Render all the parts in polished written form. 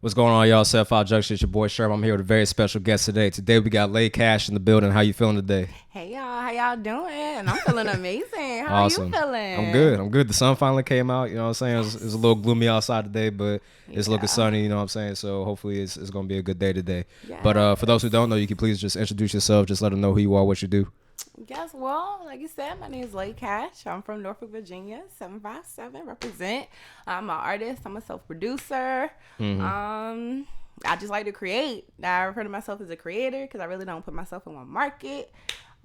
What's going on, y'all? 75Junction, it's your boy Sherm. I'm here with a very special guest today. Today we got Ley Cash in the building. How you feeling today? Hey y'all, how y'all doing? I'm feeling amazing. How Awesome. are you feeling? I'm good. The sun finally came out. You know what I'm saying? It was a little gloomy outside today, but it's looking sunny. You know what I'm saying? So hopefully it's going to be a good day today. Yes. But for those who don't know, you can please just introduce yourself. Just let them know who you are, what you do. Yes, well, like you said, my name is Ley Cash. I'm from Norfolk, Virginia, 757, represent. I'm an artist. I'm a self-producer. I just like to create. I refer to myself as a creator because I really don't put myself in one market.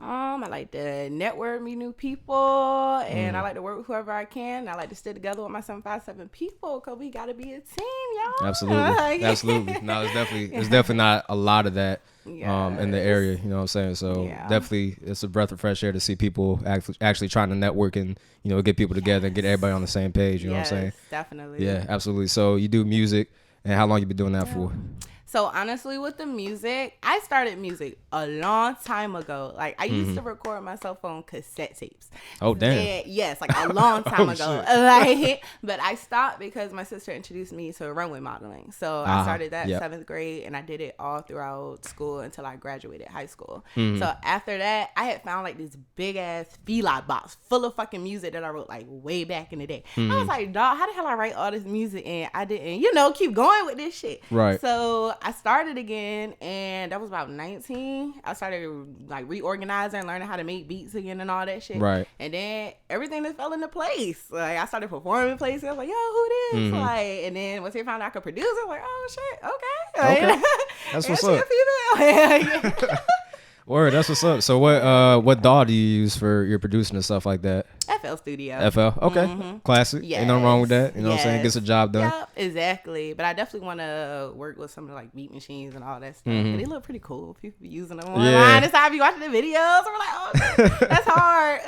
I like to network, meet new people, and I like to work with whoever I can. I like to stay together with my 757 people because we got to be a team, y'all. Absolutely. No, there's definitely not a lot of that in the area, you know what I'm saying? So definitely it's a breath of fresh air to see people actually trying to network and, you know, get people together and get everybody on the same page, you know what I'm saying? Definitely. Yeah, absolutely. So you do music, and how long you been doing that for? So honestly, with the music, I started music a long time ago. Like I used to record myself on cassette tapes. Oh damn! And, yes, like a long time ago. Like, but I stopped because my sister introduced me to runway modeling. So I started that 7th grade, and I did it all throughout school until I graduated high school. So after that, I had found like this big ass feedlot box full of fucking music that I wrote like way back in the day. I was like, dog, how the hell I write all this music and I didn't, keep going with this shit. Right. So I started again, and that was about 19. I started like reorganizing, learning how to make beats again and all that shit. Right. And then everything just fell into place. Like I started performing places. I was like, yo, who this? Like, and then once they found out I could produce, I was like, oh shit, okay. Like, that's what's up. Female. Word, that's what's up. So what DAW do you use for your producing and stuff like that? FL Studio. FL, okay, classic. Yes. Ain't nothing wrong with that. You know what I'm saying? Gets the job done. Yep, exactly. But I definitely want to work with some of the like beat machines and all that stuff. And they look pretty cool. People be using them online. That's how I be watching the videos. I'm like, oh, that's hard.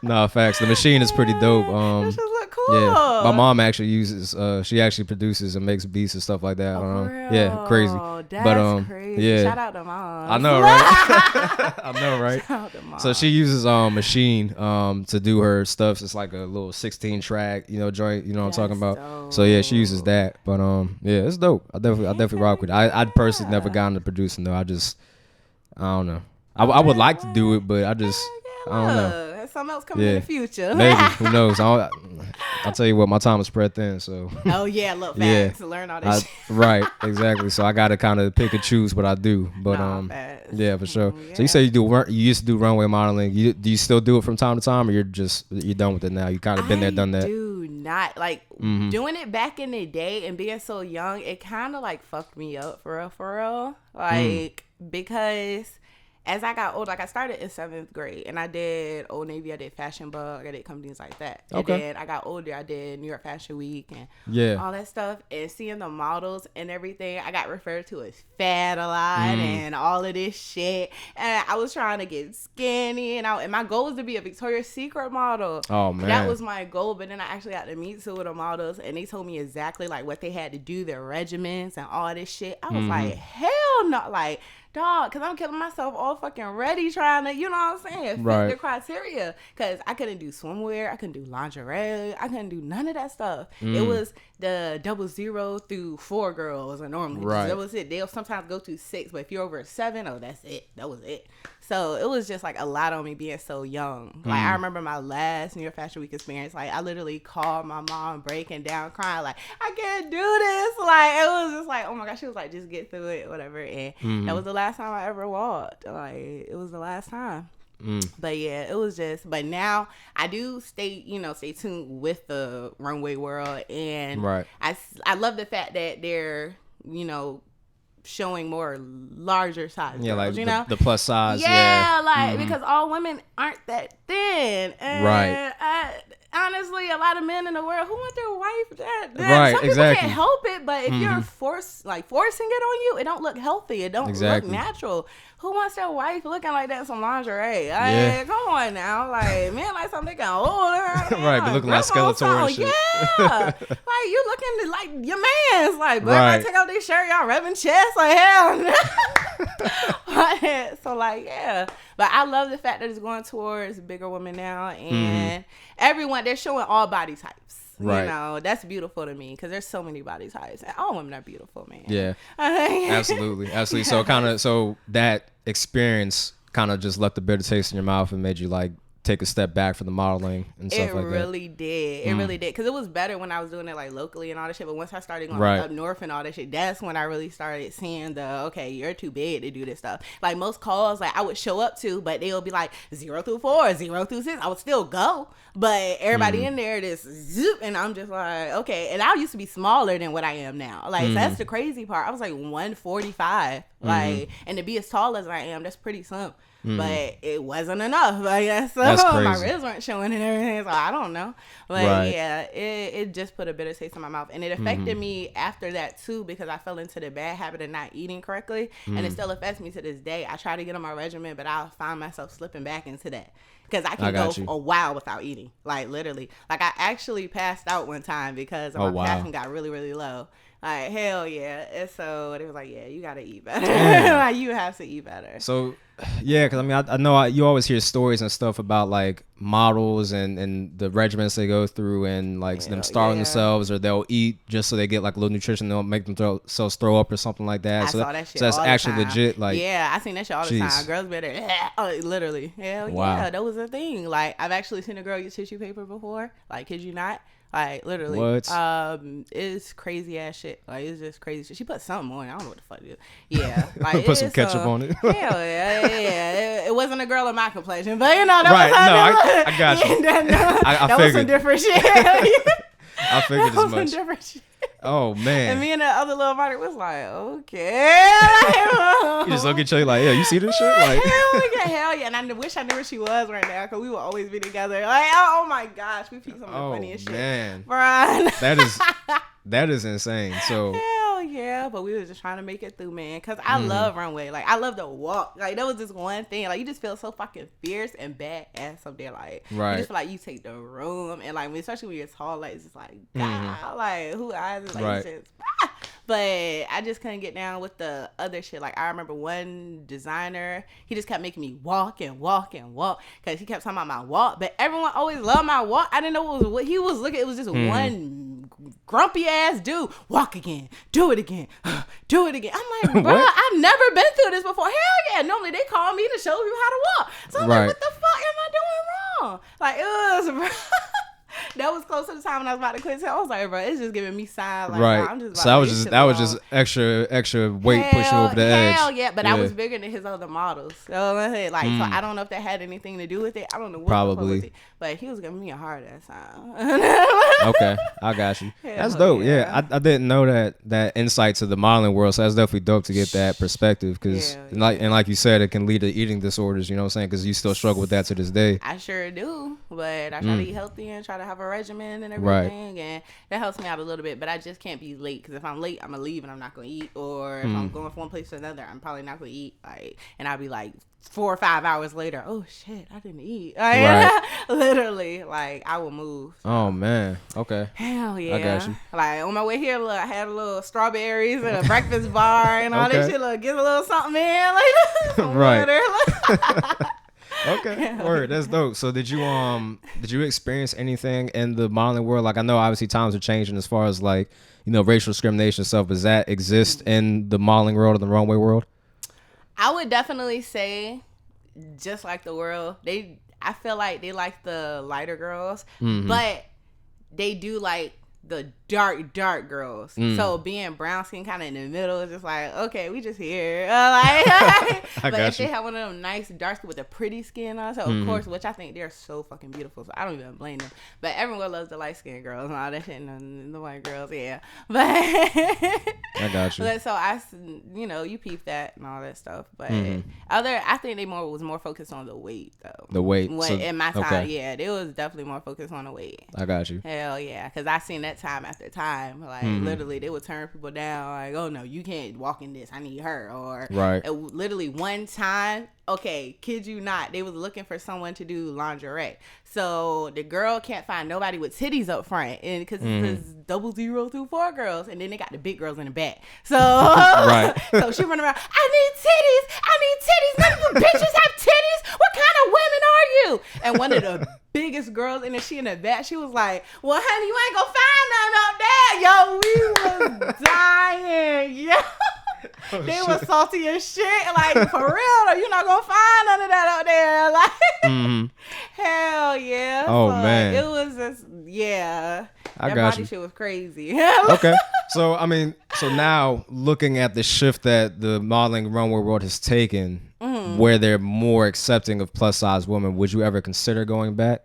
No, facts. The machine is pretty dope. This just look cool. Yeah, my mom actually uses. She actually produces and makes beats and stuff like that. Yeah, crazy. That's crazy. Yeah. Shout out to mom. I know, right? I know, right? Shout out to mom. So she uses machine to do her stuff. It's like a little 16 track, joint. You know what I'm talking about? Dope. So yeah, she uses that. But yeah, it's dope. I definitely rock with it. I personally never got into producing though. I don't know. I would like to do it, but I don't know. Something else coming in the future. Maybe. Who knows? I'll tell you what, my time is spread thin, so. Oh, yeah, look, facts. To learn all this shit. Right, exactly. So I got to kind of pick and choose what I do. But, yeah, for sure. Yeah. So you say you used to do runway modeling. Do you still do it from time to time, or you're done with it now? You kind of been there, done that? I do not. Like, doing it back in the day and being so young, it kind of, like, fucked me up for real. Like, because as I got older, like I started in 7th grade and I did Old Navy, I did Fashion Bug, I did companies like that. Okay. And then I got older, I did New York Fashion Week and all that stuff. And seeing the models and everything, I got referred to as fat a lot and all of this shit. And I was trying to get skinny and my goal was to be a Victoria's Secret model. Oh man. That was my goal. But then I actually got to meet two of the models and they told me exactly like what they had to do, their regimens and all this shit. I was like, hell no. Like, dog, because I'm killing myself all fucking ready trying to, you know what I'm saying, fit the criteria. Because I couldn't do swimwear, I couldn't do lingerie, I couldn't do none of that stuff. It was the 00 through 4 girls normally. Right. That was it. They'll sometimes go to 6, but if you're over a 7, that's it. That was it. So it was just like a lot on me being so young. Like I remember my last New York Fashion Week experience. Like I literally called my mom breaking down crying like, I can't do this. Like it was just like, oh my gosh. She was like, just get through it, whatever. And that was the last time I ever walked. Like it was the last time. But yeah, it was just, but now I do stay tuned with the runway world. And I love the fact that they're, showing more larger size girls, like the plus size. Like because all women aren't that thin. And honestly, a lot of men in the world who want their wife that some people can't help it, but if you're forcing it on you, it don't look healthy. It don't look natural. Who wants their wife looking like that in some lingerie? Come on now. Like, men like something they can hold her. Right, be looking like Skeletor and shit. Yeah. Like, you looking like your man's. Like, but I take out this shirt, y'all rubbing chest. Like, hell no. So, like, yeah. But I love the fact that it's going towards bigger women now. And everyone, they're showing all body types. Right. You know, that's beautiful to me because there's so many body types. And all women are beautiful, man. Yeah. Absolutely. So that experience kind of just left a bitter taste in your mouth and made you like take a step back from the modeling and stuff like that. It really did because it was better when I was doing it like locally and all that shit, but once I started going up north and all that shit, that's when I really started seeing okay, you're too big to do this stuff. Like most calls like I would show up to, but they'll be like 0 through 4, 0 through 6. I would still go, but everybody in there just zoop, and I'm just like, okay. And I used to be smaller than what I am now. Like so that's the crazy part. I was like 145, like, and to be as tall as I am, that's pretty something. But it wasn't enough, I guess. So my ribs weren't showing and everything, so I don't know. But yeah, it just put a bitter taste in my mouth. And it affected me after that too, because I fell into the bad habit of not eating correctly. And it still affects me to this day. I try to get on my regimen, but I'll find myself slipping back into that. Because I can go a while without eating. Like literally. Like I actually passed out one time because my potassium got really, really low. Like, hell yeah. And so they was like, yeah, you got to eat better. Like, you have to eat better. So, yeah, because I mean, I know you always hear stories and stuff about like models and the regimens they go through and like them starving themselves, or they'll eat just so they get like a little nutrition. They'll make themselves throw up or something like that. I saw that shit. So that's all actually the time. legit. Like, yeah, I seen that shit all the time. Girls better, literally. Hell yeah, that was a thing. Like, I've actually seen a girl use tissue paper before. Like, kid you not? Like literally, what? It's crazy ass shit. Like it's just crazy shit. She put something on it. I don't know what the fuck it is. Yeah, like put some ketchup on it. Hell yeah. It wasn't a girl of my complexion, but you know that right. was her. No, I got you. That was some different shit. I figured as much. Different shit. Oh man. And me and the other little body was like, okay. You just look at each other like, yeah, you see this shit? Like, hell yeah. And I wish I knew where she was right now, because we would always be together. Like, oh my gosh, we peep some of the funniest shit. Man. That is insane. So hell yeah, but we was just trying to make it through, man. Cause I love runway. Like I love to walk. Like that was just one thing. Like you just feel so fucking fierce and badass up there. Like you just feel like you take the room, and like especially when you're tall, like it's just like God, like who eyes is like just. But I just couldn't get down with the other shit. Like I remember one designer, he just kept making me walk and walk and walk, because he kept talking about my walk. But everyone always loved my walk. I didn't know what he was looking. It was just one grumpy ass dude. Walk again, do it again, do it again. I'm like, bro, I've never been through this before. Hell yeah. Normally they call me to show you how to walk. So I'm like, what the fuck am I doing wrong? Like it was. That was close to the time when I was about to quit. So I was like, bro, it's just giving me signs. Like, right. Nah, I'm just so that was just extra weight pushing over the edge. Hell yeah, but I was bigger than his other models. So so I don't know if that had anything to do with it. I don't know what probably was it, but he was giving me a hard ass time. Okay, I got you. That's dope. Yeah, I didn't know that insight to the modeling world. So that's definitely dope to get that perspective, because like you said, it can lead to eating disorders. You know what I'm saying? Because you still struggle with that to this day. I sure do, but I try to eat healthy and try to have a regimen and everything, and that helps me out a little bit. But I just can't be late, because if I'm late, I'm gonna leave and I'm not gonna eat, or if I'm going from one place to another, I'm probably not gonna eat. Like, and I'll be like 4 or 5 hours later, oh shit, I didn't eat. Like, literally, like I will move. So. Oh man, okay. Hell yeah, I got you. Like on my way here, look, I had a little strawberries and a breakfast bar and all that shit. Look, get a little something in, like some water. Okay, word, that's dope. So did you experience anything in the modeling world? Like I know obviously times are changing as far as like, you know, racial discrimination stuff. Does that exist in the modeling world or the runway world? I would definitely say, just like the world, I feel like they like the lighter girls, but they do like the dark girls. So being brown skin kind of in the middle is just like, okay, we just here. But if they have one of them nice dark skin with a pretty skin on, so of course, which I think they're so fucking beautiful, so I don't even blame them. But everyone loves the light skinned girls and all that shit, and the white girls, yeah. But I got you. So you peep that and all that stuff. But I think they was more focused on the weight though. The weight. In my time, yeah, they was definitely more focused on the weight. I got you. Hell yeah, because I seen that time after time, like literally they would turn people down, like, oh no, you can't walk in this, I need her, or literally one time, okay, kid you not, they was looking for someone to do lingerie, so the girl can't find nobody with titties up front, and because it's 0 through 4 girls, and then they got the big girls in the back, so so she run around, I need titties, none of you bitches have titties, what kind of women are you? And one of the biggest girls, and then she in the back, she was like, well, honey, you ain't gonna find nothing up there. Yo, we was dying. Yeah. Oh, they was salty as shit. Like, for real, though, you're not gonna find none of that out there. Like, hell yeah. Oh, so, man. It was just, yeah. I that got body you. shit was crazy. Okay. So, I mean, now looking at the shift that the modeling runway world has taken, where they're more accepting of plus size women, would you ever consider going back?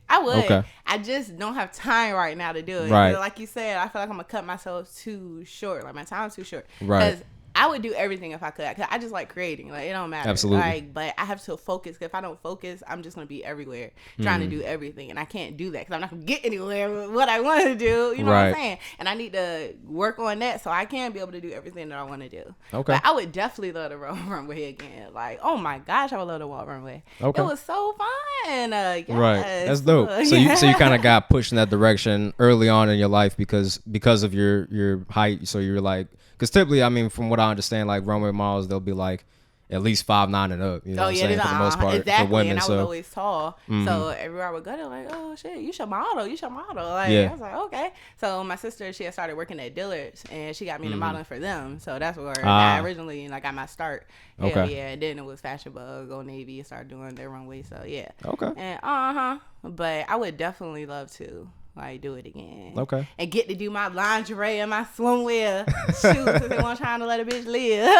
I would. Okay. I just don't have time right now to do it. Right. Like you said, I feel like I'm gonna cut myself too short. Like my time's too short. Right. Because I would do everything if I could. Cause I just like creating. Like it don't matter. Absolutely. Like, but I have to focus. Cause if I don't focus, I'm just gonna be everywhere trying to do everything, and I can't do that because I'm not gonna get anywhere with what I want to do. You know what I'm saying? And I need to work on that so I can be able to do everything that I want to do. Okay. But I would definitely love to walk runway again. Like, oh my gosh, I would love to walk runway. Okay. It was so fun. Yes. Right. That's dope. So you kind of got pushed in that direction early on in your life because of your height. So you're like. Because typically, I mean, from what I understand, like runway models, they'll be like at least 5'9" and up. You know what I'm saying? For the most part, exactly. For women. And I was so. always tall. So everywhere I would go, they're like, "Oh shit, you should model. You should model." Like I was like, "Okay." So my sister, she had started working at Dillard's, and she got me into modeling for them. So that's where I originally got my start. Hell yeah. And then it was Fashion Bug, Old Navy, and started doing their runway. So yeah. Okay. And but I would definitely love to. Like do it again. Okay. And get to do my lingerie and my swimwear shoes because they weren't trying to let a bitch live.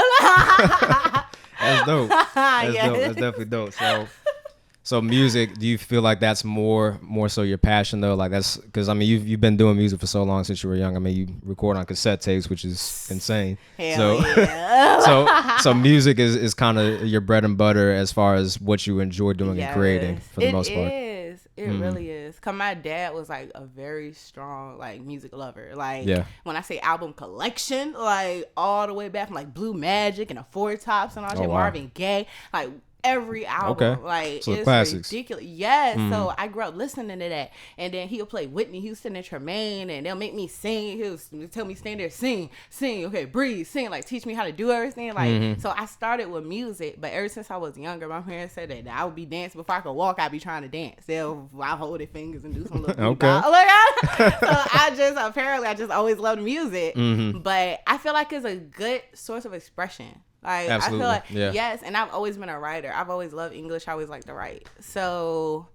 That's dope. That's dope. That's definitely dope. So music, do you feel like that's more so your passion though? Like that's because I mean you've been doing music for so long since you were young. I mean you record on cassette tapes, which is insane. Hell yeah. so music is kind of your bread and butter as far as what you enjoy doing and creating for the most part. It really is. Cause my dad was like a very strong like music lover. Like when I say album collection, like all the way back from like Blue Magic and the Four Tops and all that, Marvin Gaye, like every album. Like so it's classics. Ridiculous. Yes. So I grew up listening to that. And then he'll play Whitney Houston and Tremaine and they'll make me sing. He'll tell me stand there, sing, okay, breathe, sing, like teach me how to do everything. Like so I started with music, but ever since I was younger, my parents said that I would be dancing before I could walk, I'd be trying to dance. I'll hold their fingers and do some little so I just always loved music. But I feel like it's a good source of expression. Like absolutely. I feel like yes, and I've always been a writer. I've always loved English. I always liked to write. So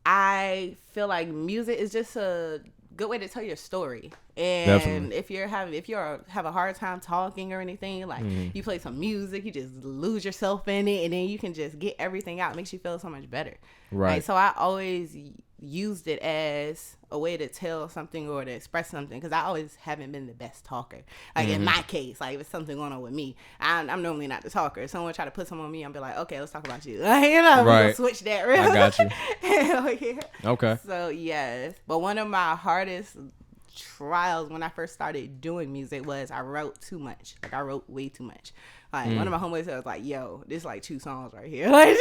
I feel like music is just a good way to tell your story. And if you have a hard time talking or anything, like you play some music, you just lose yourself in it, and then you can just get everything out. It makes you feel so much better. Right. Like, so I always used it as a way to tell something or to express something because I always haven't been the best talker. Like in my case, like if it's something going on with me, I'm normally not the talker. If someone try to put something on me, I'm be like, okay, let's talk about you. Like, you know, we'll switch that. Really. I got you. Hell yeah. Okay. So yes, but one of my hardest trials when I first started doing music was I wrote too much. Like I wrote way too much. Like one of my homeboys was like, "Yo, this like 2 songs right here." Like,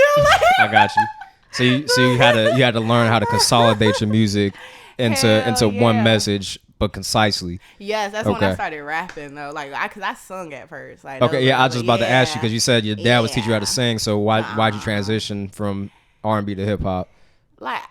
I got you. So you had to learn how to consolidate your music into one message, but concisely. Yes, that's when I started rapping though. Like, cause I sung at first. Like, okay, yeah, I was just about to ask you because you said your dad was teaching you how to sing. So why'd you transition from R&B to hip hop? Like,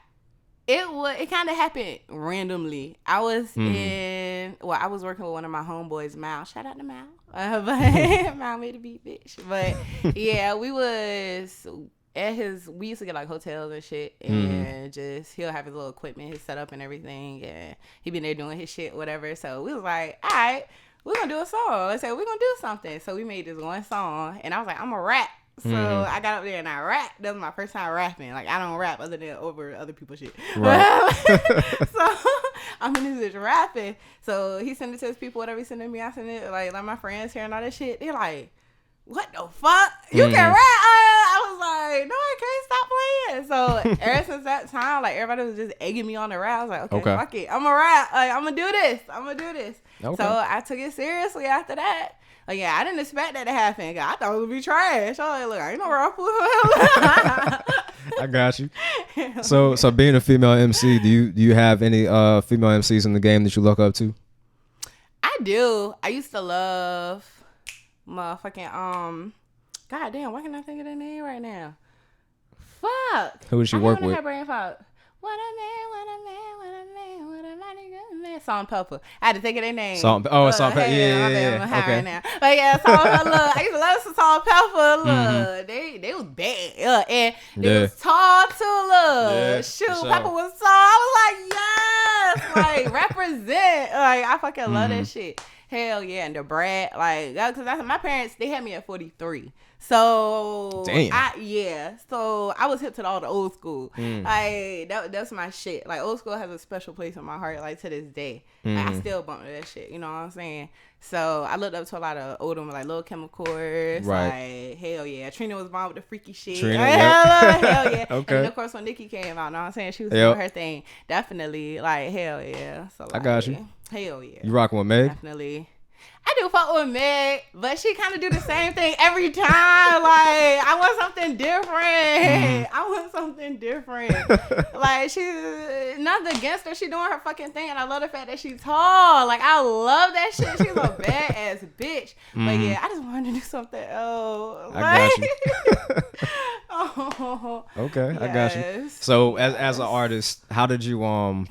it kind of happened randomly. I was I was working with one of my homeboys, Mal. Shout out to Mal. But Mal made a beat, bitch. But yeah, we was we used to get like hotels and shit, and just he'll have his little equipment, his setup and everything, and he been there doing his shit, whatever. So we was like, all right, we're gonna do a song. Let's say we're gonna do something. So we made this one song, and I was like, I'm gonna rap. So I got up there and I rapped. That was my first time rapping. Like I don't rap other than over other people's shit. Right. So I'm in this bitch rapping. So he sent it to his people, whatever he sent it to me, I sent it like my friends hearing all that shit. They're like, what the fuck? You can rap? I was like, no, I can't stop playing. So ever since that time, like everybody was just egging me on the rap. I was like, okay. Fuck it. I'm gonna rap. Like I'm gonna do this. Okay. So I took it seriously after that. Like, yeah, I didn't expect that to happen. I thought it would be trash. I was like, look, I ain't no rapper. I got you. So being a female MC, do you have any female MCs in the game that you look up to? I do. I used to love motherfucking God damn, why can't I think of their name right now? Fuck. Who did she work with? Her brain fog. What a man, what a man, what a man, what a mighty good man. Salt Pepper. I had to think of their name. Salt Pepper. Yeah. I'm okay. Right now. But yeah, Salt Pepper. Look, I used to love some Salt Pepper. Look, they was bad. And they was tall too. Look, shoot, sure. Pepper was tall. I was like, yes, like represent. Like I fucking love that shit. Hell yeah, and the brat, like, because my parents, they had me at 43. So, damn. So I was hip to all the old school. Like, that's my shit. Like, old school has a special place in my heart, like, to this day. Like, I still bump to that shit, you know what I'm saying? So, I looked up to a lot of older, like, Lil Chemicals. Right. Like, hell yeah. Trina was born with the freaky shit. Hell yeah. Okay. And, of course, when Nicki came out, you know what I'm saying? She was doing her thing. Definitely, like, hell yeah. So, like, I got you. Hell yeah. You rocking with Meg? Definitely. I do fuck with Meg, but she kind of do the same thing every time. Like, I want something different. I want something different. Like, she's nothing against her. She doing her fucking thing, and I love the fact that she's tall. Like, I love that shit. She's a badass bitch. But yeah, I just wanted to do something else. Like, I got you. Okay, yes. I got you. So, as an artist, how did you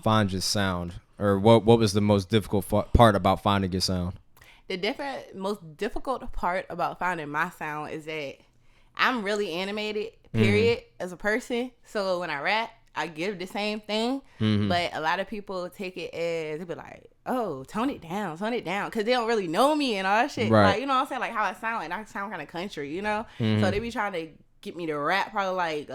find your sound, or what was the most difficult part about finding your sound? The most difficult part about finding my sound is that I'm really animated, period, as a person. So when I rap, I give the same thing. But a lot of people take it as, they be like, oh, tone it down. Because they don't really know me and all that shit. Right. Like, you know what I'm saying? Like how I sound. Like, I sound kind of country, you know? So they be trying to get me to rap probably like,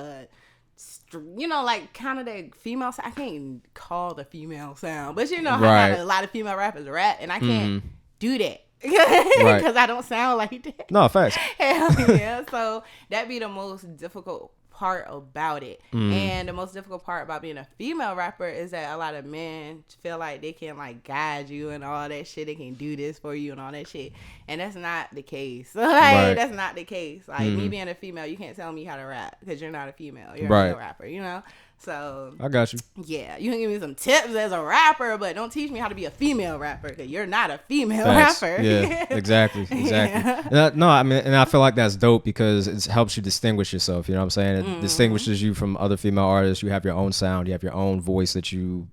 you know, like kind of the female sound. I can't even call the female sound. But you know how a lot of female rappers rap. And I can't do that because I don't sound like that. No, facts. Hell yeah. So that be the most difficult part about it. And the most difficult part about being a female rapper is that a lot of men feel like they can like guide you and all that shit. They can do this for you and all that shit. And that's not the case. Like that's not the case. Like me being a female, you can't tell me how to rap because you're not a female. You're a male rapper, you know? So I got you. Yeah, you can give me some tips as a rapper, but don't teach me how to be a female rapper because you're not a female rapper. Yeah, exactly. Yeah. No, I mean, and I feel like that's dope because it helps you distinguish yourself. You know what I'm saying? It distinguishes you from other female artists. You have your own sound. You have your own voice that you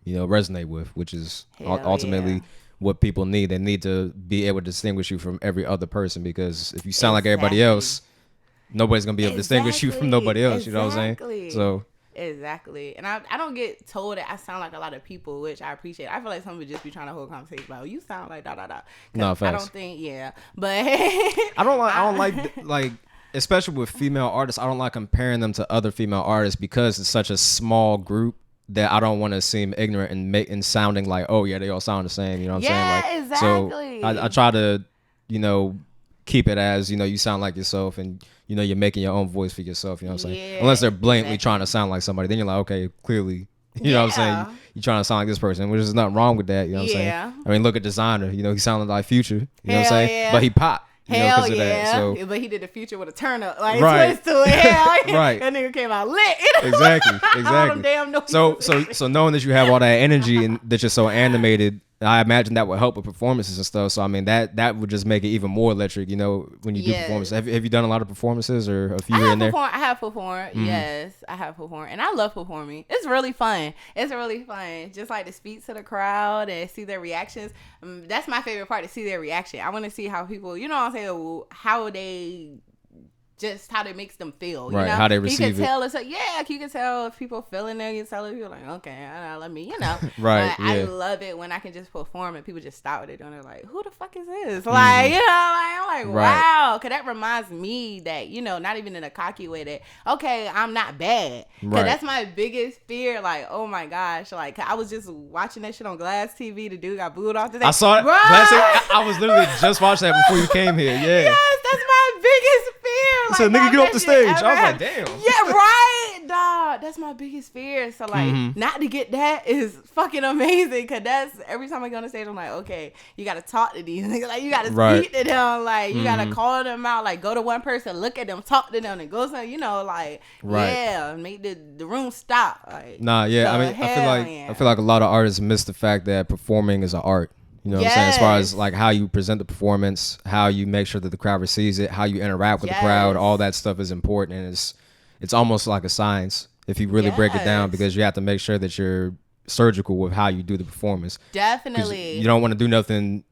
resonate with, which is ultimately what people need. They need to be able to distinguish you from every other person because if you sound like everybody else, nobody's gonna be able to distinguish you from nobody else. You know what I'm saying? So. Exactly. And I don't get told that I sound like a lot of people, which I appreciate. I feel like some would just be trying to hold conversation about, you sound like da-da-da. No, facts. I don't think, but I don't like especially with female artists, I don't like comparing them to other female artists because it's such a small group that I don't want to seem ignorant and sounding like, oh yeah, they all sound the same. You know what I'm saying? Like, exactly. So I try to, keep it as, you sound like yourself and, you're making your own voice for yourself. You know what I'm saying? Unless they're blatantly trying to sound like somebody, then you're like, okay, clearly, you know what I'm saying? You're trying to sound like this person, which is nothing wrong with that. You know what I'm saying? I mean, look at Designer. He sounded like Future. You know what I'm saying? Yeah. But he popped. Hell yeah. That, so. But he did the Future with a turn up. Like, twist to it. Hell yeah. Right. That nigga came out lit. Exactly. All them damn noises. So knowing that you have all that energy and that you're so animated, I imagine that would help with performances and stuff. So I mean that would just make it even more electric, when you do performances. Have you done a lot of performances or a few here and there? I have performed. Yes, I have performed, and I love performing. It's really fun. Just like to speak to the crowd and see their reactions. That's my favorite part, to see their reaction. I want to see how people, you know what I'm saying, how it makes them feel, you know? How they receive you can tell you can tell if people feeling it. You can tell if you're like, okay, let me, Right. I love it when I can just perform and people just stop what they're doing. They're like, who the fuck is this? Like, I'm like, wow. Cause that reminds me that, not even in a cocky way that, okay, I'm not bad. Cause that's my biggest fear. Like, oh my gosh. Like, I was just watching that shit on Glass TV. The dude got booed off the thing. I saw it. I was literally just watching that before you came here. Yeah. Yes, that's my biggest fear. So nigga, get off the stage. I was like, damn. Yeah, right, dog. That's my biggest fear. So like, not to get that is fucking amazing. Cause that's every time I go on the stage, I'm like, okay, you gotta talk to these niggas. Like, you gotta speak to them. Like, you gotta call them out. Like, go to one person, look at them, talk to them, and go something. Make the room stop. Like, nah, yeah. So, I mean, I feel like a lot of artists miss the fact that performing is an art. You know what I'm saying? As far as like how you present the performance, how you make sure that the crowd receives it, how you interact with the crowd, all that stuff is important, and it's almost like a science if you really break it down, because you have to make sure that you're surgical with how you do the performance. Definitely. You don't want to do nothing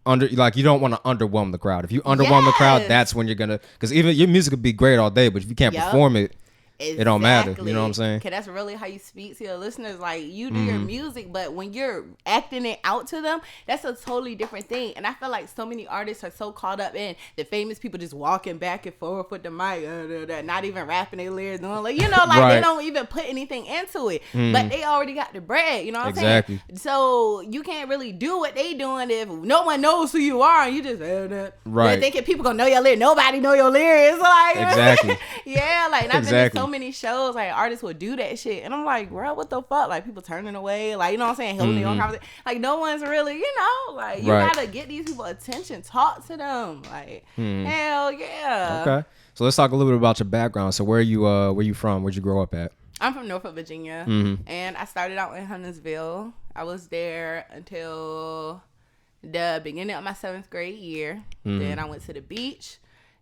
you don't want to underwhelm the crowd. If you underwhelm the crowd, that's when you're gonna, because even your music could be great all day, but if you can't perform it, it don't matter. You know what I'm saying? Cause that's really how you speak to your listeners. Like, you do your music, but when you're acting it out to them, that's a totally different thing. And I feel like so many artists are so caught up in the famous people just walking back and forth with the mic, not even rapping their lyrics, doing like, you know, like they don't even put anything into it, but they already got the bread. You know what I'm saying? So you can't really do what they doing if no one knows who you are and you just They're thinking people gonna know your lyrics. Nobody know your lyrics. Like, yeah, like, and I've been to so many shows, like, artists would do that shit, and I'm like, bro, what the fuck? Like, people turning away, like, you know what I'm saying, holding their own conversation. Like, no one's really, you know, like, you gotta get these people attention, talk to them, like, hell yeah. Okay, so let's talk a little bit about your background. So where you from? Where'd you grow up at? I'm from Norfolk, Virginia, and I started out in Huntersville. I was there until the beginning of my 7th grade year. Then I went to the beach.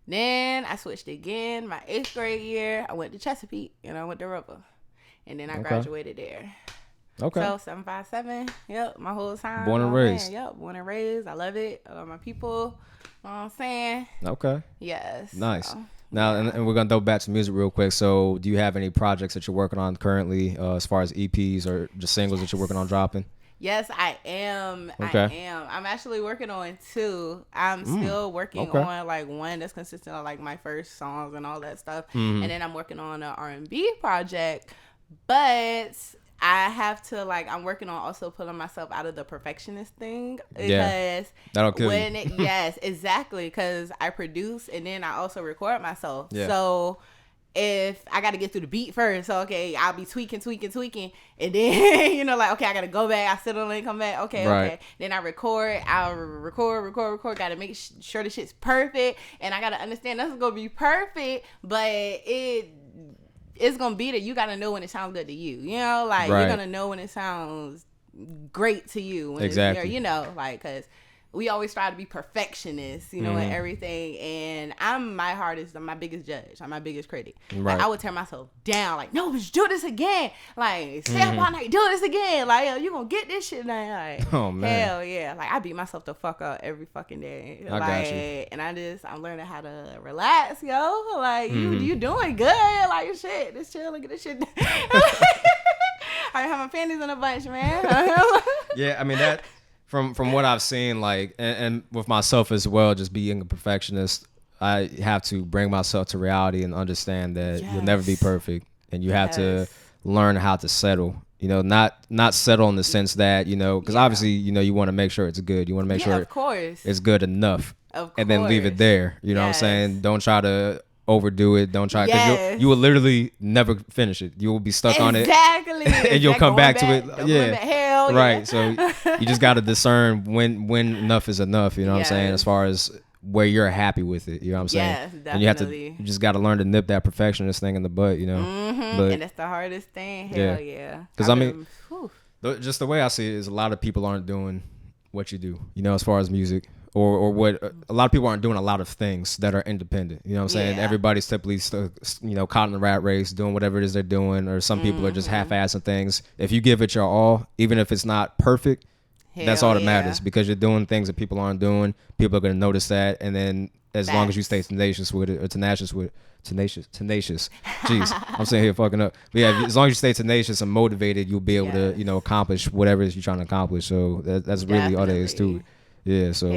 Then I switched again. My 8th grade year, I went to Chesapeake, and I went to River. And then I graduated there. Okay. So 757, yep, my whole time. Born and raised. Yep, born and raised. I love it. I love my people. You know what I'm saying? Okay. Yes. Nice. So, now, and we're going to go back to music real quick. So do you have any projects that you're working on currently, as far as EPs or just singles that you're working on dropping? Yes, I am. Okay. I am. I'm actually working on 2. I'm still working on like one that's consistent of like my first songs and all that stuff. And then I'm working on an R&B project. But I have to, like, I'm working on also pulling myself out of the perfectionist thing. Because that'll kill you. Yes, exactly. Because I produce and then I also record myself. Yeah. So if I got to get through the beat first, so okay, I'll be tweaking, and then, you know, like, okay, I got to go back, I sit on it and come back, okay. Then I record, I'll record, got to make sure the shit's perfect, and I got to understand that's going to be perfect, but it's going to be that you got to know when it sounds good to you, you know, like, you're going to know when it sounds great to you, when it's, you know, like, because we always try to be perfectionists, you know, and everything. And I'm my biggest judge. I'm my biggest critic. Like, I would tear myself down. Like, no, bitch, do this again. Like, stay up all night, do this again. Like, yo, you gonna get this shit now. Like, oh, man. Hell yeah. Like, I beat myself the fuck up every fucking day. I got you. And I'm learning how to relax, yo. Like, you doing good. Like, shit, just chill, look at this shit. I have my panties in a bunch, man. Yeah, I mean, that... From what I've seen, like, and with myself as well, just being a perfectionist, I have to bring myself to reality and understand that you'll never be perfect, and you have to learn how to settle. You know, not settle in the sense that, you know, because obviously, you know, you want to make sure it's good. You want to make sure it's good enough, and then leave it there. You know what I'm saying? Don't try to overdo it. Don't try, because you will literally never finish it. You will be stuck on it, and you'll come back to it. Right. So you just got to discern when enough is enough. You know what I'm saying? As far as where you're happy with it. You know what I'm saying? Yes, definitely. And you just got to learn to nip that perfectionist thing in the butt. You know. But, and that's the hardest thing. Hell yeah. Because I mean, just the way I see it is, a lot of people aren't doing what you do. You know, as far as music. Or what a lot of people aren't doing a lot of things that are independent. You know what I'm saying? Everybody's typically, you know, caught in the rat race, doing whatever it is they're doing, or some people are just half-assing things. If you give it your all, even if it's not perfect, that's all that matters, because you're doing things that people aren't doing. People are going to notice that, and then as long as you stay tenacious with it, or tenacious. Jeez, I'm sitting here fucking up. But yeah, as long as you stay tenacious and motivated, you'll be able to, you know, accomplish whatever it is you're trying to accomplish. So that's really all there is to it. Yeah, so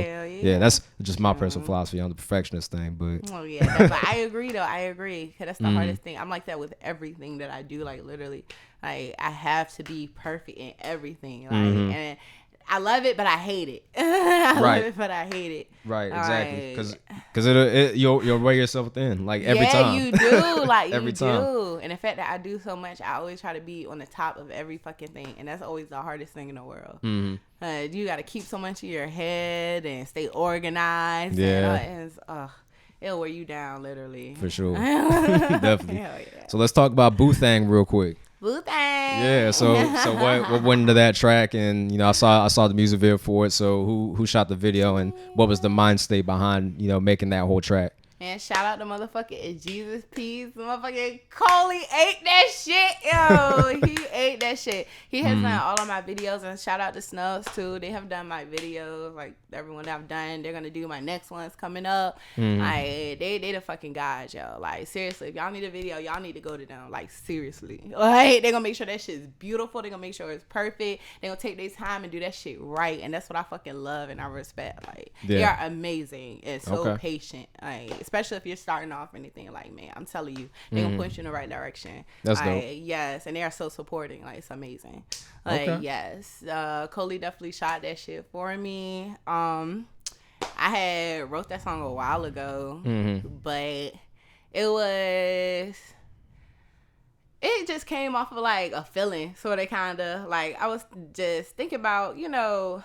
that's just my personal philosophy on the perfectionist thing, but but I agree though. I agree, because that's the hardest thing. I'm like that with everything that I do. Like, literally, like, I have to be perfect in everything. Like, and I love it, but I hate it. I love it, but I hate it. Right, exactly. Because you'll wear yourself thin, like, every time. Yeah, you do. Like, every time. And the fact that I do so much, I always try to be on the top of every fucking thing. And that's always the hardest thing in the world. You got to keep so much in your head and stay organized. Yeah. And it'll wear you down, literally. For sure. Definitely. Hell yeah. So let's talk about Boo Thang real quick. Boo Thang. Yeah, so what went into that track, and, you know, I saw the music video for it. So who shot the video, and what was the mind state behind, you know, making that whole track? And shout out to motherfucking Jesus Peace. Motherfucking Coley ate that shit. Yo, he ate that shit. He has done all of my videos, and shout out to Snubs too. They have done my videos, like everyone that I've done. They're gonna do my next ones coming up. Like they the fucking guys, yo. Like seriously, if y'all need a video, y'all need to go to them. Like seriously. Like they're gonna make sure that shit is beautiful. They're gonna make sure it's perfect. They're gonna take their time and do that shit right. And that's what I fucking love and I respect. Like they are amazing and so patient. Like especially if you're starting off or anything, like man, I'm telling you, they're gonna point you in the right direction. That's dope. Yes, and they are so supporting. Like it's amazing. Like yes, Coley definitely shot that shit for me. I had wrote that song a while ago, but it just came off of like a feeling, sort of, kind of like I was just thinking about, you know,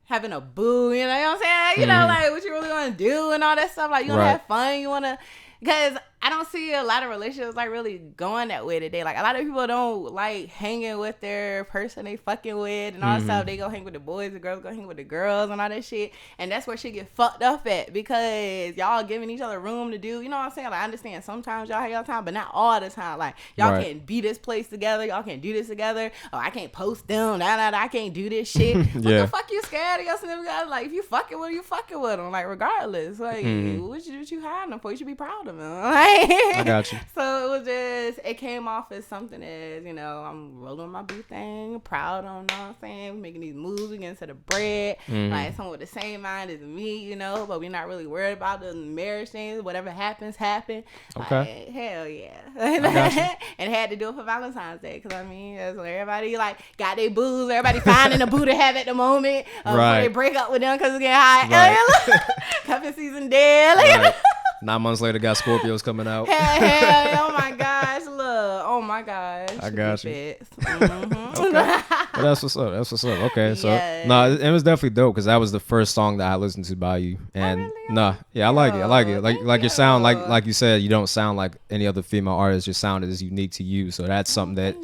having a boo, you know what I'm saying? You know, like what you really want to do and all that stuff. Like you want to have fun, you want to, because I don't see a lot of relationships like really going that way today. Like a lot of people don't like hanging with their person they fucking with and all that stuff. They go hang with the boys, the girls go hang with the girls and all that shit. And that's where shit get fucked up at, because y'all giving each other room to do, you know what I'm saying? Like I understand sometimes y'all have y'all time, but not all the time. Like y'all can't be this place together. Y'all can't do this together. Oh, I can't post them. I can't do this shit. What the fuck you scared of your significant other? Like if you fucking with them, you fucking with them. Like regardless. Like what you hiding them for? You should be proud of them. Like, I got you. So it was just, it came off as something as, you know, I'm rolling my boo thing, proud on, you know what I'm saying, making these moves, we getting to the bread, like someone with the same mind as me, you know, but we're not really worried about the marriage things. Whatever happens, happen. Okay. Like, hell yeah. And had to do it for Valentine's Day, because I mean, that's when everybody like got their boos, everybody finding a boo to have at the moment before they break up with them because it's getting hot. Cuffing season dead. Like, 9 months later, got Scorpios coming out. Oh my gosh, look. Oh my gosh. I got you. Okay. Well, that's what's up. That's what's up. Okay. So, it was definitely dope, because that was the first song that I listened to by you. And, I like it. I like it. Like your sound, like you said, you don't sound like any other female artist. Your sound is unique to you. So that's something that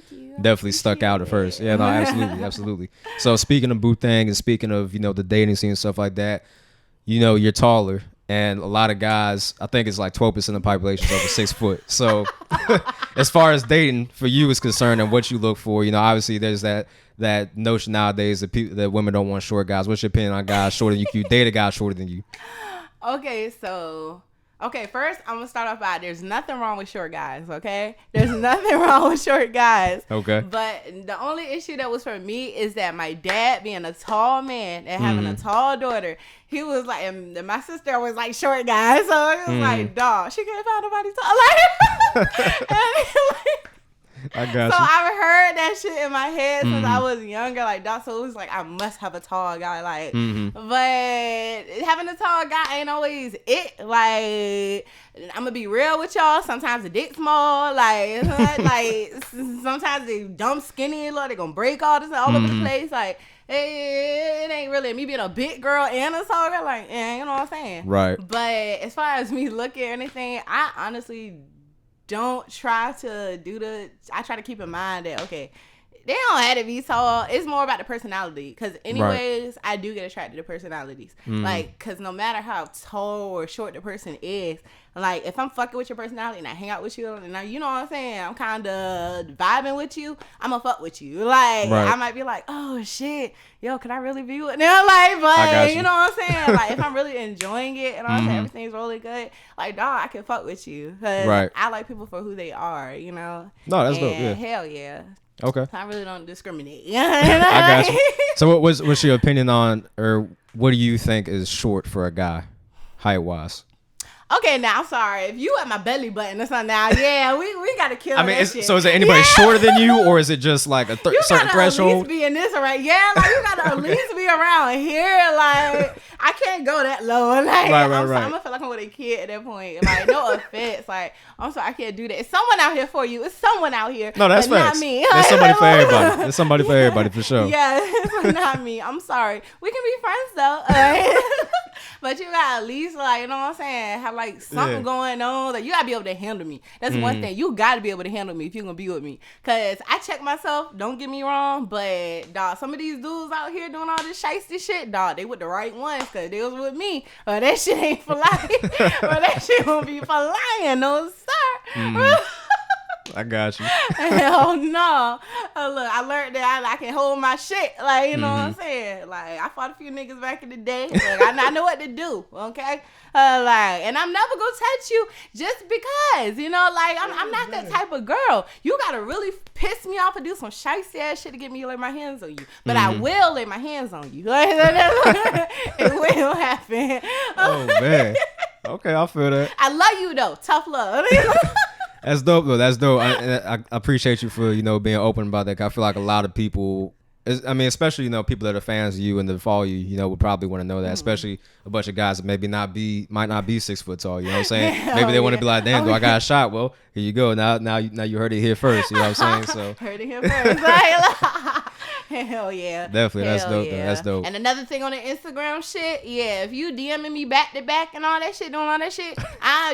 definitely stuck out at first. Yeah, no, absolutely. Absolutely. So, speaking of boo thing and speaking of, you know, the dating scene and stuff like that, you know, you're taller. And a lot of guys, I think it's like 12% of the population is over 6 foot. So as far as dating for you is concerned and what you look for, you know, obviously there's that notion nowadays that women don't want short guys. What's your opinion on guys shorter than you? Can you date a guy shorter than you? Okay, first I'm gonna start off by there's nothing wrong with short guys, okay? There's nothing wrong with short guys. Okay. But the only issue that was for me is that my dad, being a tall man and having a tall daughter, he was like, and my sister was like short guys, so it was like, dog, she can't find nobody tall. Like, I got so you. I've heard that shit in my head since I was younger, like that. So it was like I must have a tall guy, like. But having a tall guy ain't always it. Like I'm gonna be real with y'all. Sometimes the dick small, like sometimes they dumb skinny, like they gonna break all this all over the place, like. It ain't really me being a big girl and a tall girl, like, you know what I'm saying? Right. But as far as me looking or anything, I honestly don't try to I try to keep in mind that, okay, they don't have to be tall. It's more about the personality. Because anyways, I do get attracted to personalities. Like, because no matter how tall or short the person is, like, if I'm fucking with your personality and I hang out with you, and you know what I'm saying, I'm kind of vibing with you, I'm going to fuck with you. Like, I might be like, oh, shit, yo, can I really be with them? Like, but, you know what I'm saying? Like, if I'm really enjoying it and all that, everything's really good, like, dog, I can fuck with you. Because I like people for who they are, you know? No, that's dope, yeah. Hell yeah. Okay. I really don't discriminate. I got you. So what's your opinion on, or what do you think is short for a guy, height-wise? Okay, now I'm sorry. If you at my belly button or something now, yeah, we gotta kill that shit. So is there anybody shorter than you, or is it just like a certain threshold? You gotta at least be in this, right? Yeah, like you gotta at least be around here. Like I can't go that low. Like I'm gonna feel like I'm with a kid at that point. Like no offense, like I'm sorry, I can't do that. It's someone out here for you. It's someone out here. No, that's facts. Not me. There's somebody for everybody. There's somebody for everybody for sure. Yeah, it's not me. I'm sorry. We can be friends though. But you gotta at least, like, you know what I'm saying, have like something going on. Like, you gotta be able to handle me. That's one thing. You gotta be able to handle me if you're gonna be with me. Cause I check myself, don't get me wrong, but dog, some of these dudes out here doing all this shiesty shit, dog, they with the right ones, cause they was with me. But that shit ain't for life. But that shit won't be for lying, no sir. I got you. Hell no. Look, I learned that I can hold my shit. Like, you know what I'm saying? Like, I fought a few niggas back in the day. Like, I know what to do, okay? Like, and I'm never gonna touch you just because, you know, like, I'm not that type of girl. You gotta really piss me off and do some shiesty ass shit to get me to lay my hands on you. But I will lay my hands on you. It will happen. Oh, man. Okay, I feel that. I love you, though. Tough love. That's dope, though. That's dope. I appreciate you for, you know, being open about that. 'Cause I feel like a lot of people, I mean, especially, you know, people that are fans of you and that follow you, you know, would probably want to know that. Especially a bunch of guys that might not be 6 foot tall. You know what I'm saying? Maybe they want to be like, damn, I got a shot. Well, here you go. Now you heard it here first. You know what I'm saying? So heard it here first. Hell yeah. Definitely. Hell That's dope. yeah. That's dope. And another thing on the Instagram shit, yeah, if you DMing me back to back and all that shit, doing all that shit,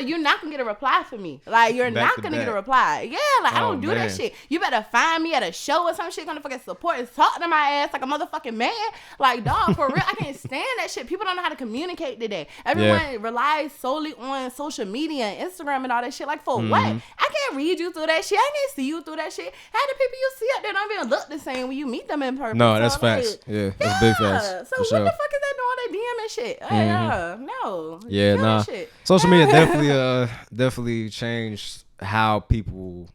you're not gonna get a reply from me. Like, you're not gonna get a reply. Yeah, like, I don't do that shit. You better find me at a show or some shit, gonna fucking support and talk to my ass like a motherfucking man. Like, dog, for real, I can't stand that shit. People don't know how to communicate today. Everyone relies solely on social media and Instagram and all that shit. Like, for what? I can't read you through that shit. I can't see you through that shit. How the people you see up there don't even look the same when you meet them in person. No, that's facts. Yeah, that's big facts. So what the fuck is that doing all that DM and shit? No. Yeah, nah. Shit. Social media definitely changed how people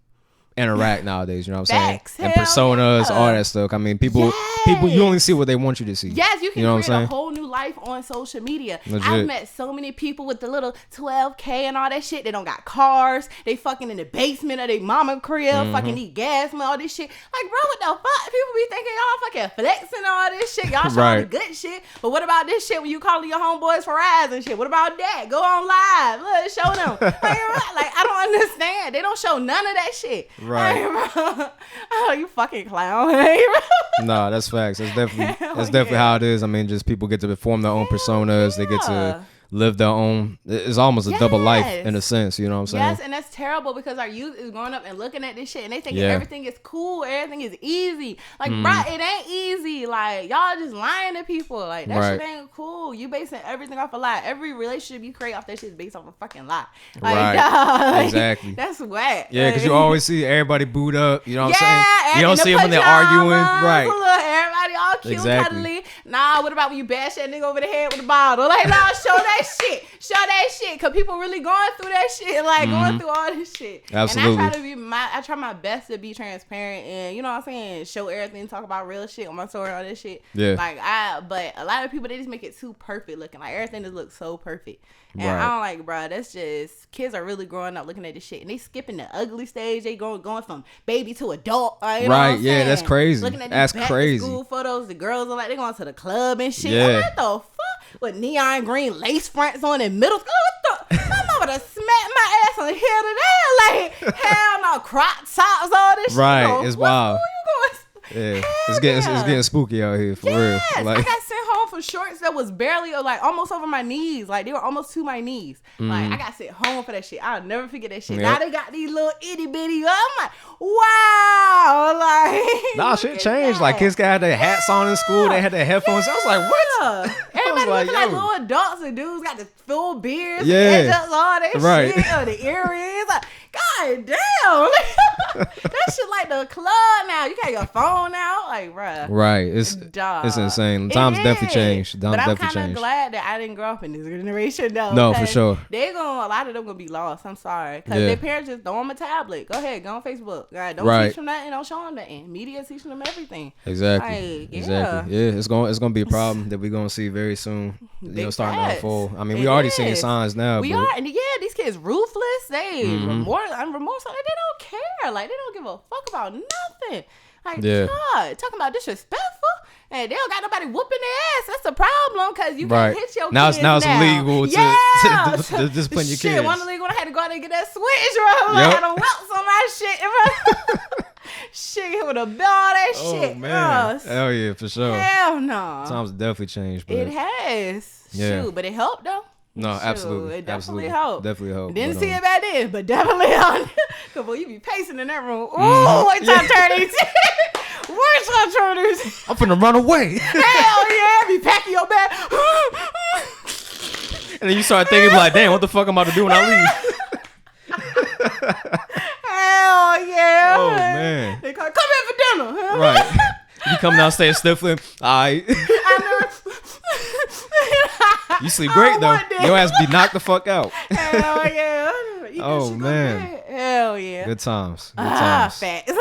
interact nowadays, you know what I'm Facts, saying? And personas, all that stuff. I mean, people, you only see what they want you to see. Yes, you can know create a whole new life on social media. Legit. I've met so many people with the little 12K and all that shit. They don't got cars. They fucking in the basement of their mama crib, fucking eat gas and all this shit. Like, bro, what the fuck? People be thinking y'all fucking flexing all this shit. Y'all showing the good shit. But what about this shit when you calling your homeboys for rides and shit? What about that? Go on live. Look, show them. Like, I don't understand. They don't show none of that shit. Right. Oh, you fucking clown. Nah, that's facts. That's definitely how it is. I mean, just people get to form their own personas. They get to live their own. It's almost a double life in a sense. You know what I'm saying? Yes, and that's terrible because our youth is growing up and looking at this shit and they thinking everything is cool, everything is easy. Like, bruh, it ain't easy. Like, y'all just lying to people. Like, that shit ain't cool. You basing everything off a lie. Every relationship you create off that shit is based off a fucking lie. Like, dog, exactly. That's whack. Yeah, because you always see everybody boot up. You know what I'm saying? You don't see them when they're arguing. Right. Everybody all cute, cuddly. Nah, what about when you bash that nigga over the head with a bottle? Like, nah, show that shit. Show that shit. Cause people really going through that shit. Like, going through all this shit. Absolutely. And I try my best to be transparent and, you know what I'm saying, show everything, talk about real shit on my story and all this shit. Yeah. Like, but a lot of people, they just make it too perfect looking. Like, everything just looks so perfect. And I don't like, bro, that's just, kids are really growing up looking at this shit. And they skipping the ugly stage. They going from baby to adult. You know what I'm saying? That's crazy. Looking at that's these crazy. School photos, the girls are like, they going to the club and shit. Yeah. What the fuck? With neon green lace fronts on in middle school. What the? My mama done smacked my ass on the head of that. Like, hell no, crop tops, all this shit. Right, it's wild. Yeah, it's getting spooky out here for real. Like, I got sent home for shorts that was barely like almost over my knees. Like, they were almost to my knees. Like, I got sent home for that shit. I'll never forget that shit. Now they got these little itty bitty. I'm like, wow. Like, nah, shit changed. Like, kids got their hats on in school. They had their headphones. I was like, what? Everybody looking like little adults and dudes got the full beards, edges, all that shit, or the earrings. Like, God damn. That shit like the club now. You got your phone out. Like, bruh. Right. It's insane. Times definitely changed. But I'm kind of glad that I didn't grow up in this generation, though. No, for sure. A lot of them gonna be lost. I'm sorry. Because their parents just throw them a tablet. Go ahead. Go on Facebook. Don't teach them nothing. Don't show them nothing. Media teaching them everything. Exactly. Like, exactly. Yeah, it's gonna be a problem that we're gonna see very soon. Starting to unfold. I mean, we already seeing signs now. We are, and these kids ruthless. They remorseful. They don't care. Like, they don't give a fuck about nothing. Like, God, talking about disrespectful, and they don't got nobody whooping their ass. That's the problem, because you can't hit your kids now. It's illegal to discipline your kids. One illegal, I had to go out and get that switch, bro. Like, I had welts on my shit. Shit would have done all that shit. Man. Hell yeah, for sure. Hell no. Times definitely changed. But it has. Yeah. Shoot, but it helped though. No, absolutely. It definitely absolutely. helped. Definitely helped. Didn't see it back then, but definitely helped. Cause boy, you be pacing in that room. Ooh, wait till I turn 18. Wait till I turn 18. I'm finna run away. Hell yeah, be packing your bag. And then you start thinking like, damn, what the fuck I'm about to do when I leave? Hell yeah. Oh man. They come here for dinner. Right. You come downstairs sniffling. Alright. You sleep great though. Your ass be knocked the fuck out. Hell yeah. Oh man. Hell yeah. Good times. Good times. Facts.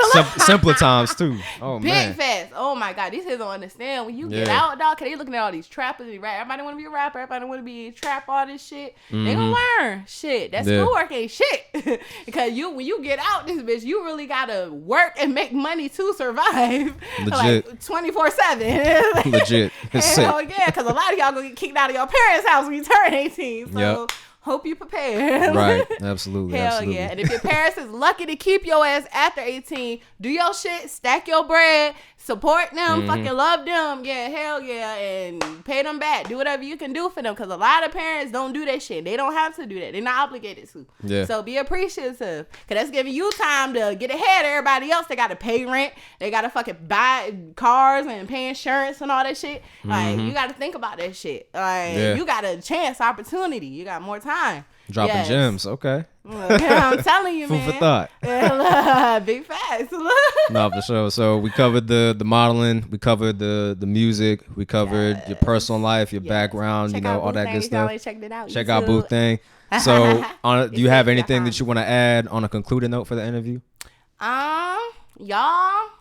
Simpler times too. Oh Big man. facts. Oh my God. These kids don't understand when you get out, dog. Cause they looking at all these trappers. Everybody want to be a rapper. Everybody want to be a trap. All this shit. They gonna learn shit. That schoolwork ain't shit. Because when you get out this bitch, you really gotta work and make money to survive. Legit. Like 24/7. Legit. It's Hell sick. yeah. Cause a lot of y'all gonna get kicked out of your parents' house when you turn 18. So hope you prepared. Right. Absolutely. Hell absolutely. yeah. And if your parents is lucky to keep your ass after 18, do your shit, stack your bread, support them, fucking love them. Yeah, hell yeah. And pay them back. Do whatever you can do for them. Because a lot of parents don't do that shit. They don't have to do that. They're not obligated to. Yeah. So be appreciative. Because that's giving you time to get ahead of everybody else. They got to pay rent. They got to fucking buy cars and pay insurance and all that shit. Like, you got to think about that shit. Like, you got a chance, opportunity. You got more time. Dropping gems. Okay. I'm telling you, man. Food for thought. Big facts. No, for sure. So we covered the modeling, we covered the music, we covered your personal life, your background, Check all out that Boo good Thing. stuff. Check it out. Check out Boo Thing. So, do you have anything that you want to add on a concluding note for the interview? Y'all,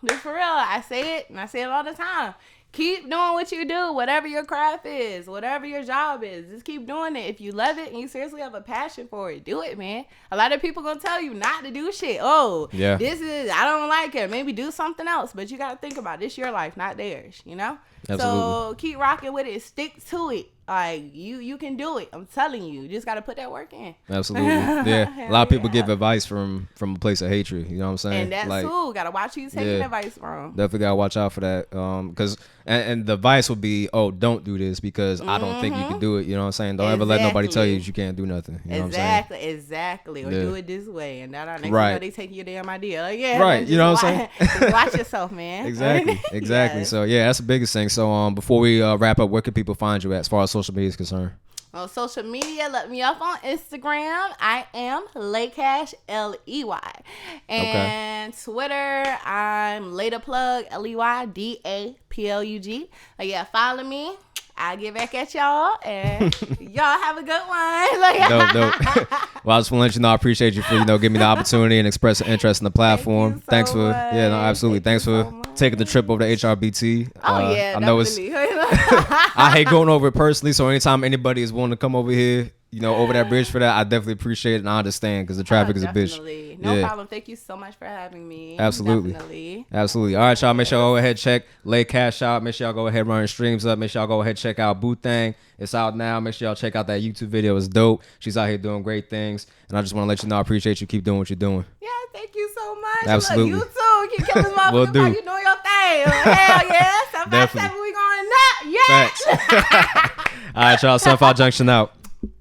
this for real. I say it, and I say it all the time. Keep doing what you do, whatever your craft is, whatever your job is. Just keep doing it. If you love it and you seriously have a passion for it, do it, man. A lot of people gonna tell you not to do shit. Oh, this is, I don't like it. Maybe do something else. But you gotta think about it. It's your life, not theirs, you know? Absolutely. So keep rocking with it. Stick to it. Like, you can do it. I'm telling you. You just got to put that work in. Absolutely. Yeah. A lot of people give advice from a place of hatred. You know what I'm saying? And that's like, cool. Got to watch who you taking advice from. Definitely got to watch out for that. Because and the advice would be, oh, don't do this because I don't think you can do it. You know what I'm saying? Don't ever let nobody tell you that you can't do nothing. You know what I'm saying? Exactly. Or do it this way. And that next thing you know, they taking your damn idea. Like, right. You know what I'm saying? Just watch yourself, man. Exactly. Yes. So, yeah, that's the biggest thing. So, before we wrap up, where can people find you at as far as social media is concerned? On social media, look me up on Instagram. I am Ley Cash, Ley. And Twitter, I'm Ley Plug, LeyDaplug. Yeah, follow me. I'll get back at y'all, and y'all have a good one. Dope. Well, I just want to let you know I appreciate you for giving me the opportunity and expressing interest in the platform. Thanks for absolutely. Thanks for taking the trip over to HRBT. I know definitely. I hate going over it personally, so anytime anybody is willing to come over here, over that bridge for that, I definitely appreciate it and I understand because the traffic is a bitch. No problem. Thank you so much for having me. Absolutely. Absolutely. All right, y'all. Make sure y'all go ahead and check Ley Cash out. Make sure y'all go ahead and run your streams up. Make sure y'all go ahead and check out Boo Thing. It's out now. Make sure y'all check out that YouTube video. It's dope. She's out here doing great things. And I just want to let you know I appreciate you. Keep doing what you're doing. Yeah, thank you so much. Absolutely. Look, you too. Keep killing this motherfucker. Will do. You doing your thing. Hell yeah. 757, we going up. Yeah. All right, y'all. 75 Junction out.